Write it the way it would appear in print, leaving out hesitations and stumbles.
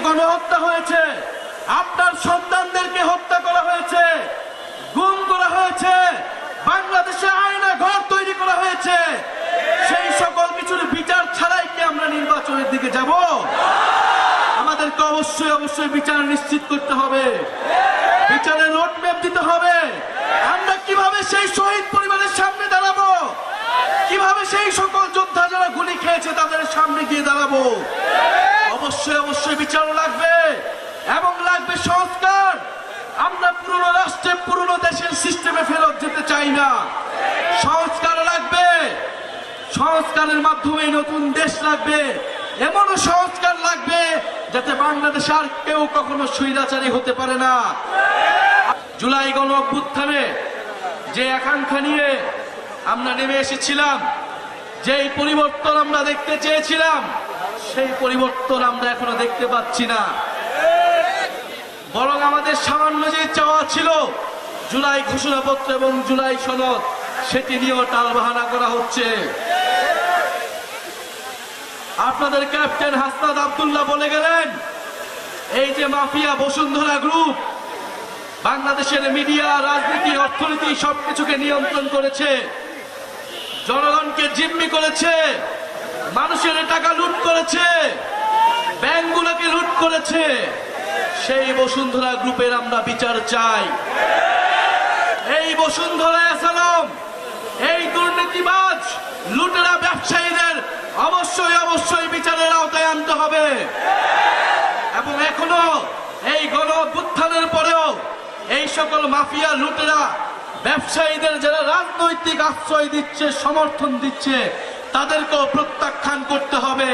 গণহত্যা হয়েছে, আপনার সন্তানদেরকে হত্যা করা হয়েছে, গুম করা হয়েছে, বাংলাদেশে আয়না ঘর তৈরি করা হয়েছে, সেই সকল কিছুর বিচার ছাড়াই কি আমরা নির্বাচনের দিকে যাব? আমাদেরকে অবশ্যই বিচার নিশ্চিত করতে হবে, বিচারের রোডম্যাপ দিতে হবে। আমরা কিভাবে সেই শহীদ পরিবারের সামনে দাঁড়াবো, কিভাবে সেই সকল যোদ্ধা যারা গুলি খেয়েছে তাদের সামনে গিয়ে দাঁড়াবো? অবশ্যই বিচার লাগবে এবং লাগবে সংস্কার। আমরা পুরনো রাষ্ট্রে পুরনো দেশের সিস্টেমে ফেরত যেতে চাই না। সংস্কার লাগবে, সংস্কারের মাধ্যমে নতুন দেশ লাগবে, এমনও সংস্কার লাগবে যাতে বাংলাদেশ আর কেউ কখনো স্বৈরাচারী হতে পারে না। জুলাই গণ অভ্যুত্থানে যে আকাঙ্ক্ষা নিয়ে আমরা নেমে এসেছিলাম, যেই পরিবর্তন আমরা দেখতে চেয়েছিলাম, সেই পরিবর্তন আমরা এখনো দেখতে পাচ্ছি না। বরং আমাদের সামান্য যে চাওয়া ছিল জুলাই ঘোষণাপত্র এবং জুলাই সনদ, সেটি নিয়েও টালবাহানা করা হচ্ছে। আপনাদের ক্যাপ্টেন হাসনাত আব্দুল্লাহ বলে গেলেন, এই যে মাফিয়া বসুন্ধরা গ্রুপ বাংলাদেশের মিডিয়া, রাজনীতি, অর্থনীতি সবকিছুকে নিয়ন্ত্রণ করেছে, জনগণকে জিম্মি করেছে, মানুষের টাকা লুট করেছে, ব্যাংকগুলোকে লুট করেছে। সেই বসুন্ধরা গ্রুপের আমরা বিচার চাই। এই বসুন্ধরা আসালাম, এই দুর্নীতিবাজ লুটেরা ব্যবসায়ীদের অবশ্যই বিচারের আওতায় আনতে হবে। এবং এখনো এই গণ অভ্যুত্থানের পরেও এই সকল মাফিয়া লুটেরা ব্যবসায়ীদের যারা রাজনৈতিক আশ্রয় দিচ্ছে, সমর্থন দিচ্ছে, তাদেরকেও প্রত্যাখ্যান করতে হবে।